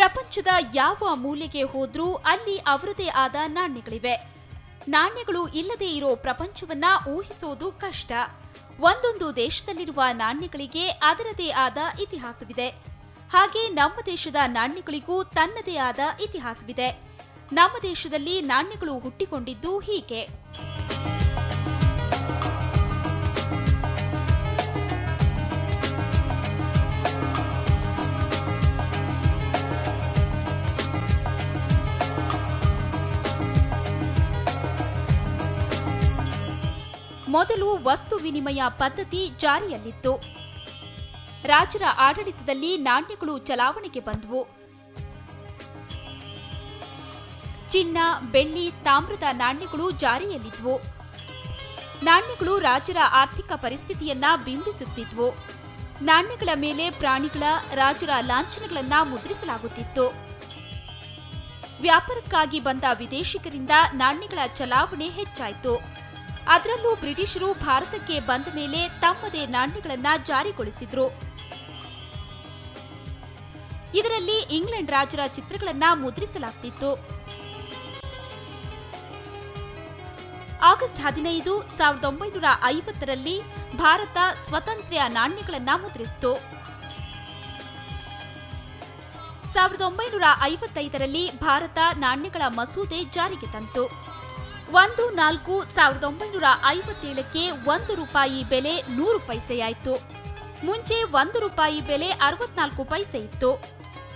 ಪ್ರಪಂಚದ ಯಾವ ಮೂಲೆಗೆ ಹೋದ್ರೂ ಅಲ್ಲಿ ಅವರದೇ ಆದ ನಾಣ್ಯಗಳಿವೆ. ನಾಣ್ಯಗಳು ಇಲ್ಲದೆ ಇರೋ ಪ್ರಪಂಚವನ್ನ ಊಹಿಸೋದು ಕಷ್ಟ. ಒಂದೊಂದು ದೇಶದಲ್ಲಿರುವ ನಾಣ್ಯಗಳಿಗೆ ಅದರದೇ ಆದ ಇತಿಹಾಸವಿದೆ. ಹಾಗೆ ನಮ್ಮ ದೇಶದ ನಾಣ್ಯಗಳಿಗೂ ತನ್ನದೇ ಆದ ಇತಿಹಾಸವಿದೆ. ನಮ್ಮ ದೇಶದಲ್ಲಿ ನಾಣ್ಯಗಳು ಹುಟ್ಟಿಕೊಂಡಿದ್ದು ಹೀಗೆ. ಮೊದಲು ವಸ್ತು ವಿನಿಮಯ ಪದ್ಧತಿ ಜಾರಿಯಲ್ಲಿತ್ತು. ರಾಜರ ಆಡಳಿತದಲ್ಲಿ ನಾಣ್ಯಗಳು ಚಲಾವಣೆಗೆ ಬಂದವು. ಚಿನ್ನ, ಬೆಳ್ಳಿ, ತಾಮ್ರದ ನಾಣ್ಯಗಳು ಜಾರಿಯಲ್ಲಿದ್ವು. ನಾಣ್ಯಗಳು ರಾಜರ ಆರ್ಥಿಕ ಪರಿಸ್ಥಿತಿಯನ್ನ ಬಿಂಬಿಸುತ್ತಿದ್ವು. ನಾಣ್ಯಗಳ ಮೇಲೆ ಪ್ರಾಣಿಗಳ, ರಾಜರ ಲಾಂಛನಗಳನ್ನ ಮುದ್ರಿಸಲಾಗುತ್ತಿತ್ತು. ವ್ಯಾಪಾರಕ್ಕಾಗಿ ಬಂದ ವಿದೇಶಿಗರಿಂದ ನಾಣ್ಯಗಳ ಚಲಾವಣೆ ಹೆಚ್ಚಾಯಿತು. ಅದರಲ್ಲೂ ಬ್ರಿಟಿಷರು ಭಾರತಕ್ಕೆ ಬಂದ ಮೇಲೆ ತಮ್ಮದೇ ನಾಣ್ಯಗಳನ್ನ ಜಾರಿಗೊಳಿಸಿದ್ರು. ಇದರಲ್ಲಿ ಇಂಗ್ಲೆಂಡ್ ರಾಜರ ಚಿತ್ರಗಳನ್ನ ಮುದ್ರಿಸಲಾಗುತ್ತಿತ್ತು. ಆಗಸ್ಟ್ 15, 1950ರಲ್ಲಿ ಭಾರತ ಸ್ವತಂತ್ರ ನಾಣ್ಯಗಳನ್ನ ಮುದ್ರಿಸಿತು. 1955ರಲ್ಲಿ ಭಾರತ ನಾಣ್ಯಗಳ ಮಸೂದೆ ಜಾರಿಗೆ ತಂತು. 1-4-1957ಕ್ಕೆ ₹1 ಬೆಲೆ 100 ಪೈಸೆಯಾಯಿತು. ಮುಂಚೆ ₹1 ಬೆಲೆ 64 ಪೈಸೆ ಇತ್ತು.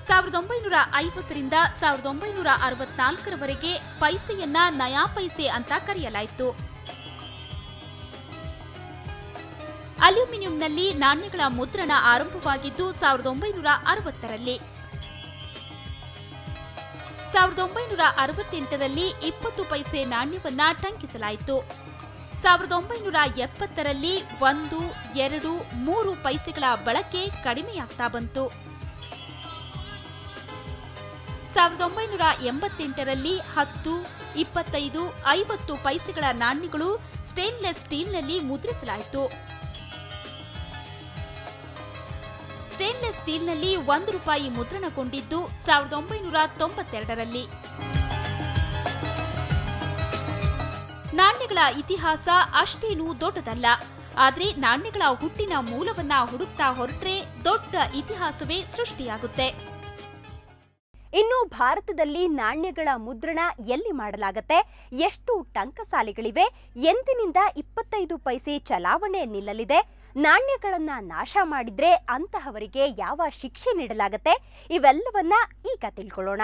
1950ರಿಂದ 1964ರವರೆಗೆ ಪೈಸೆಯನ್ನ ನಯಾ ಪೈಸೆ ಅಂತ ಕರೆಯಲಾಯಿತು. ಅಲ್ಯೂಮಿನಿಯಂನಲ್ಲಿ ನಾಣ್ಯಗಳ ಮುದ್ರಣ ಆರಂಭವಾಗಿದ್ದು 1960ರಲ್ಲಿ. 1968ರಲ್ಲಿ 20 ಪೈಸೆ ನಾಣ್ಯವನ್ನ ಟಂಕಿಸಲಾಯಿತು. 1970ರಲ್ಲಿ 1, 2, 3 ಪೈಸೆಗಳ ಬಳಕೆ ಕಡಿಮೆಯಾಗ್ತಾ ಬಂತು. 1988ರಲ್ಲಿ 10, 25, 50 ಪೈಸೆಗಳ ನಾಣ್ಯಗಳು ಸ್ಟೇನ್ಲೆಸ್ ಸ್ಟೀಲ್ನಲ್ಲಿ ಮುದ್ರಿಸಲಾಯಿತು. ಸ್ಟೇನ್ಲೆಸ್ ಸ್ಟೀಲ್ನಲ್ಲಿ ₹1 ಮುದ್ರಣಗೊಂಡಿದ್ದು 1992ರಲ್ಲಿ. ನಾಣ್ಯಗಳ ಇತಿಹಾಸ ಅಷ್ಟೇನೂ ದೊಡ್ಡದಲ್ಲ. ಆದರೆ ನಾಣ್ಯಗಳ ಹುಟ್ಟಿನ ಮೂಲವನ್ನ ಹುಡುಕ್ತಾ ಹೊರಟ್ರೆ ದೊಡ್ಡ ಇತಿಹಾಸವೇ ಸೃಷ್ಟಿಯಾಗುತ್ತೆ. ಇನ್ನು ಭಾರತದಲ್ಲಿ ನಾಣ್ಯಗಳ ಮುದ್ರಣ ಎಲ್ಲಿ ಮಾಡಲಾಗುತ್ತೆ, ಎಷ್ಟು ಟಂಕಸಾಲೆಗಳಿವೆ, ಎಂದಿನಿಂದ 25 ಪೈಸೆ ಚಲಾವಣೆ ನಿಲ್ಲಲಿದೆ, ನಾಣ್ಯಗಳನ್ನ ನಾಶ ಮಾಡಿದ್ರೆ ಅಂತಹವರಿಗೆ ಯಾವ ಶಿಕ್ಷೆ ನೀಡಲಾಗುತ್ತೆ, ಇವೆಲ್ಲವನ್ನ ಈಗ ತಿಳ್ಕೊಳ್ಳೋಣ.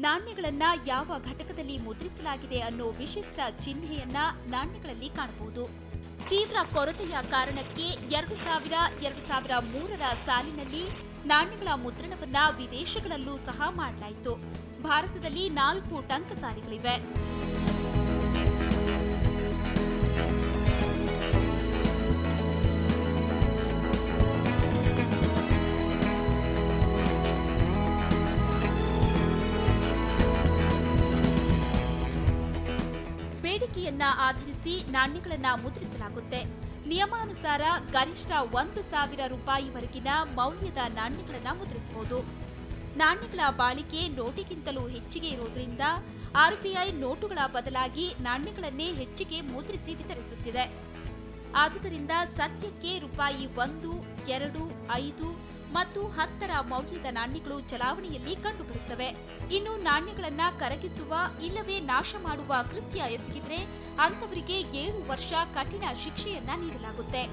ನಾಣ್ಯಗಳನ್ನ ಯಾವ ಘಟಕದಲ್ಲಿ ಮುದ್ರಿಸಲಾಗಿದೆ ಅನ್ನೋ ವಿಶಿಷ್ಟ ಚಿಹ್ನೆಯನ್ನ ನಾಣ್ಯಗಳಲ್ಲಿ ಕಾಣಬಹುದು. ತೀವ್ರ ಕೊರತೆಯ ಕಾರಣಕ್ಕೆ 2000-2003ರ ಸಾಲಿನಲ್ಲಿ ನಾಣ್ಯಗಳ ಮುದ್ರಣವನ್ನ ವಿದೇಶಗಳಲ್ಲೂ ಸಹ ಮಾಡಲಾಯಿತು. ಭಾರತದಲ್ಲಿ 4 ಟಂಕಸಾಲೆಗಳಿವೆ. ಬೇಡಿಕೆಯನ್ನ ಆಧರಿಸಿ ನಾಣ್ಯಗಳನ್ನ ಮುದ್ರಿಸಲಾಗುತ್ತೆ. ನಿಯಮಾನುಸಾರ ಗರಿಷ್ಠ ₹1,000ವರೆಗಿನ ಮೌಲ್ಯದ ನಾಣ್ಯಗಳನ್ನ ಮುದ್ರಿಸಬಹುದು. ನಾಣ್ಯಗಳ ಬಾಳಿಕೆ ನೋಟಿಗಿಂತಲೂ ಹೆಚ್ಚಿಗೆ ಇರೋದ್ರಿಂದ ಆರ್ಬಿಐ ನೋಟುಗಳ ಬದಲಾಗಿ ನಾಣ್ಯಗಳನ್ನೇ ಹೆಚ್ಚಿಗೆ ಮುದ್ರಿಸಿ ವಿತರಿಸುತ್ತಿದೆ. ಆದುದರಿಂದ ಸದ್ಯಕ್ಕೆ ₹1, 2, 5 ಮತ್ತು 10ರ ಮೌಲ್ಯದ ನಾಣ್ಯಗಳು ಚಲಾವಣೆಯಲ್ಲಿ ಕಂಡುಬರುತ್ತವೆ. ಇನ್ನು ನಾಣ್ಯಗಳನ್ನ ಕರಗಿಸುವ ಇಲ್ಲವೇ ನಾಶ ಮಾಡುವ ಕೃತ್ಯ ಎಸಗಿದ್ರೆ ಅಂತವರಿಗೆ 7 ವರ್ಷ ಕಠಿಣ ಶಿಕ್ಷೆಯನ್ನ ನೀಡಲಾಗುತ್ತೆ.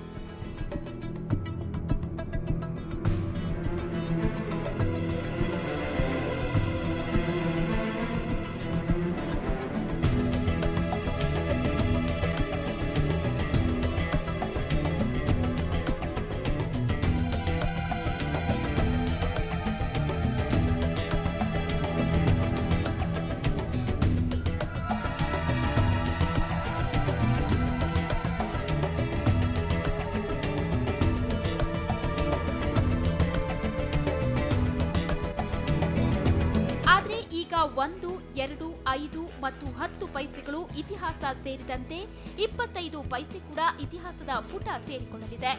2, 5 ಮತ್ತು 10 ಪೈಸೆಗಳು ಇತಿಹಾಸ ಸೇರಿದಂತೆ 25 ಪೈಸೆ ಕೂಡ ಇತಿಹಾಸದ ಪುಟ ಸೇರಿಕೊಳ್ಳಲಿದೆ.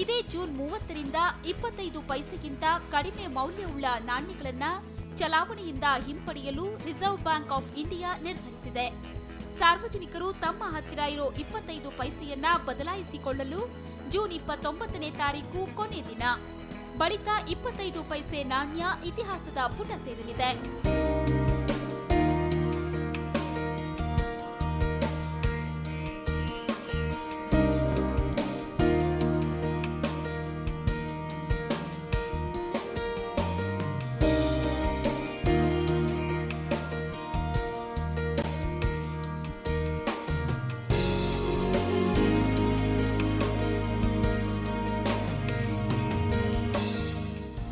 ಇದೇ ಜೂನ್ 30ರಿಂದ 25 ಪೈಸೆಗಿಂತ ಕಡಿಮೆ ಮೌಲ್ಯವುಳ್ಳ ನಾಣ್ಯಗಳನ್ನು ಚಲಾವಣೆಯಿಂದ ಹಿಂಪಡೆಯಲು ರಿಸರ್ವ್ ಬ್ಯಾಂಕ್ ಆಫ್ ಇಂಡಿಯಾ ನಿರ್ಧರಿಸಿದೆ. ಸಾರ್ವಜನಿಕರು ತಮ್ಮ ಹತ್ತಿರ ಇರೋ 25 ಪೈಸೆಯನ್ನ ಬದಲಾಯಿಸಿಕೊಳ್ಳಲು ಜೂನ್ 29ನೇ ತಾರೀಕು ಕೊನೆ ದಿನ. ಬಳಿಕ 25 ಪೈಸೆ ನಾಣ್ಯ ಇತಿಹಾಸದ ಪುಟ ಸೇರಲಿದೆ.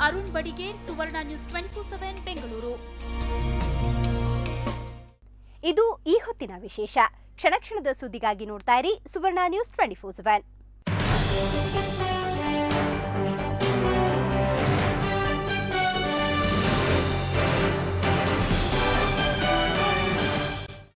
ಅರುಣ್ ಬಡಿಗೇರ್, ಸುವರ್ಣ ನ್ಯೂಸ್ 24/7 ಬೆಂಗಳೂರು. ಇದು ಈ ಹೊತ್ತಿನ ವಿಶೇಷ. ಕ್ಷಣ ಕ್ಷಣದ ಸುದ್ದಿಗಾಗಿ ನೋಡ್ತಾ ಇರಿ ಸುವರ್ಣ ನ್ಯೂಸ್ 24/7.